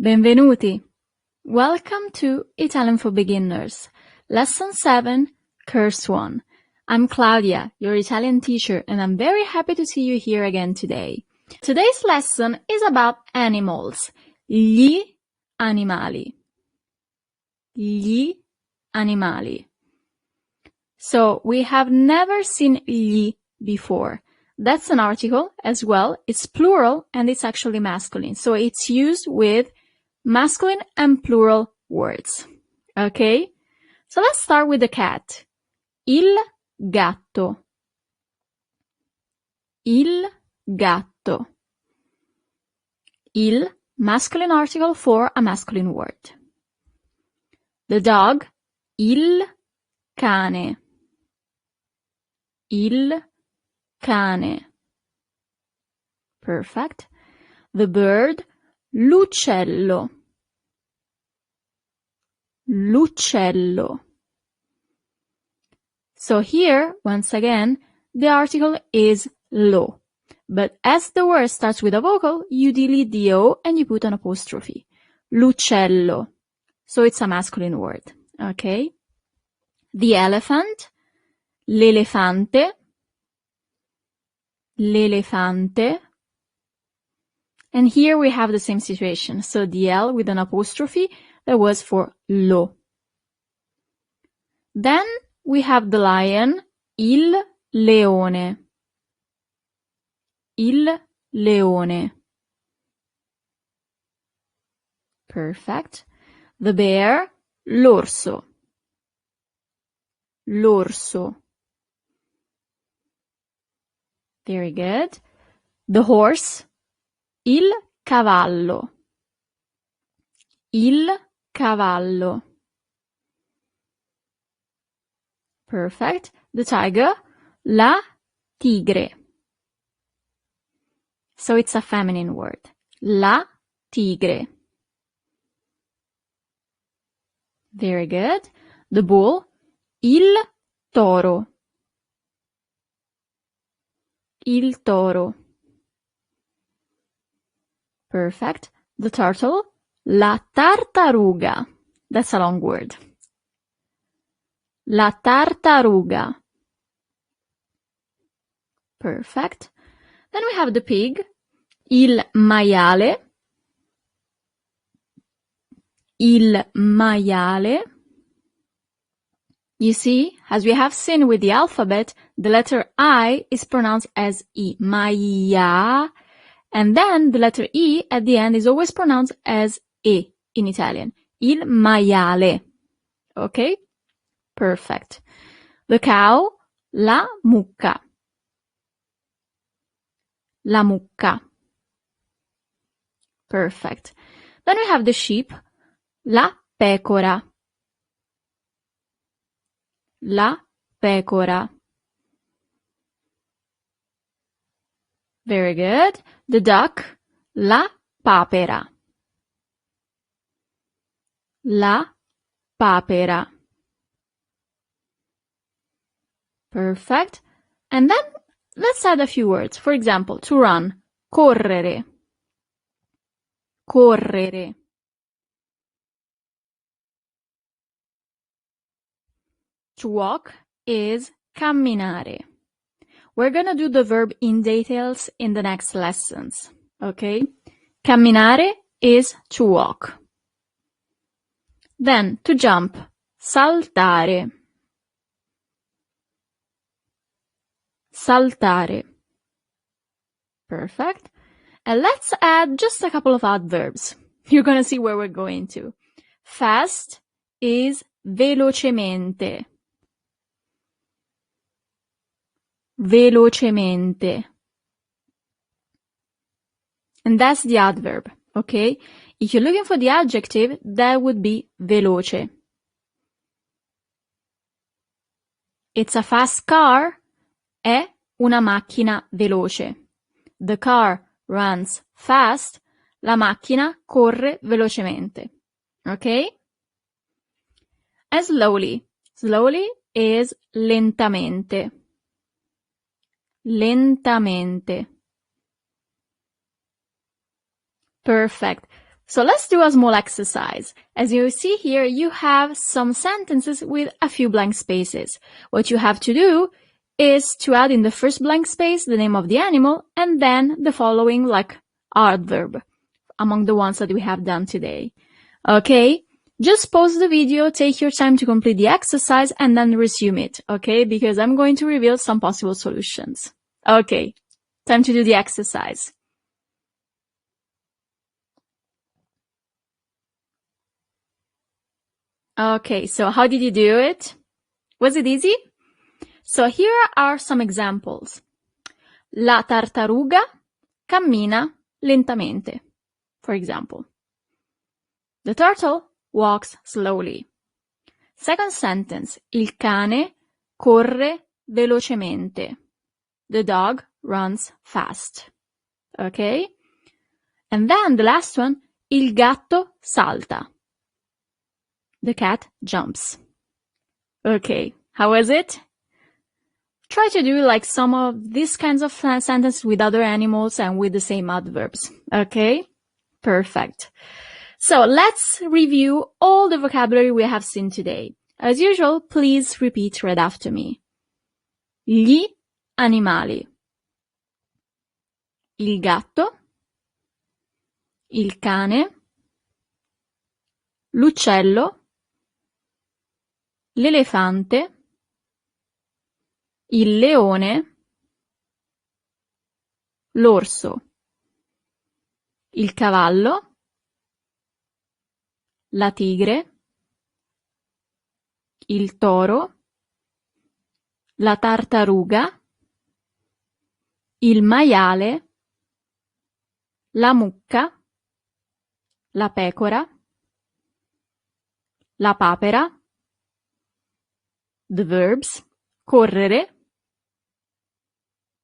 Benvenuti! Welcome to Italian for Beginners, Lesson 7, Curse 1. I'm Claudia, your Italian teacher, and I'm very happy to see you here again today. Today's lesson is about animals, gli animali. Gli animali. So, we have never seen gli before. That's an article as well. It's plural and it's actually masculine. So, it's used with masculine and plural words. Okay? So let's start with the cat. Il gatto. Il gatto. Il, masculine article for a masculine word. The dog. Il cane. Il cane. Perfect. The bird. L'uccello. L'uccello. So here, once again, the article is lo. But as the word starts with a vocal, you delete the O and you put an apostrophe. L'uccello. So it's a masculine word. Okay? The elephant. L'elefante. L'elefante. And here we have the same situation. So the L with an apostrophe that was for lo. Then we have the lion, il leone. Il leone. Perfect. The bear, l'orso. L'orso. Very good. The horse, il cavallo. Il cavallo. Perfect. The tiger, la tigre. So it's a feminine word. La tigre. Very good. The bull, il toro. Il toro. Perfect. The turtle, la tartaruga. That's a long word. La tartaruga. Perfect. Then we have the pig, il maiale. Il maiale. You see, as we have seen with the alphabet, the letter I is pronounced as I. Maia. And then the letter E at the end is always pronounced as E in Italian. Il maiale. Okay? Perfect. The cow, la mucca. La mucca. Perfect. Then we have the sheep, la pecora. La pecora. Very good. The duck, la papera. La papera. Perfect. And then let's add a few words. For example, to run, correre. Correre. To walk is camminare. We're gonna do the verb in details in the next lessons, okay? Camminare is to walk. Then, to jump, saltare. Saltare. Perfect. And let's add just a couple of adverbs. You're gonna see where we're going to. Fast is velocemente. Velocemente. And that's the adverb, okay? If you're looking for the adjective, that would be veloce. It's a fast car. È una macchina veloce. The car runs fast. La macchina corre velocemente. Okay? And slowly. Slowly is lentamente. Lentamente. Perfect. So let's do a small exercise. As you see here, you have some sentences with a few blank spaces. What you have to do is to add in the first blank space the name of the animal and then the following like adverb among the ones that we have done today. Okay? Just pause the video, take your time to complete the exercise and then resume it, okay? Because I'm going to reveal some possible solutions. Okay, time to do the exercise. Okay, so how did you do it? Was it easy? So here are some examples. La tartaruga cammina lentamente, for example. The turtle walks slowly. Second sentence, il cane corre velocemente. The dog runs fast. Okay? And then the last one, il gatto salta. The cat jumps. Okay, how was it? Try to do like some of these kinds of sentences with other animals and with the same adverbs. Okay? Perfect. So let's review all the vocabulary we have seen today. As usual, please repeat right after me. Gli animali. Il gatto. Il cane. L'uccello. L'elefante. Il leone. L'orso. Il cavallo. La tigre. Il toro. La tartaruga. Il maiale. La mucca. La pecora. La papera. The verbs. Correre.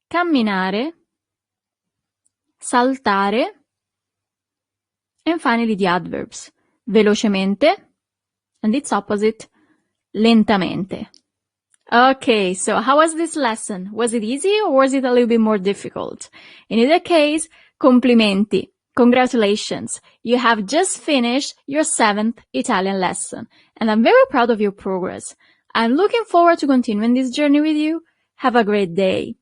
Camminare. Saltare. And finally the adverbs. Velocemente. And its opposite. Lentamente. Okay, so how was this lesson? Was it easy or was it a little bit more difficult? In either case, complimenti. Congratulations. You have just finished your 7th Italian lesson. And I'm very proud of your progress. I'm looking forward to continuing this journey with you. Have a great day.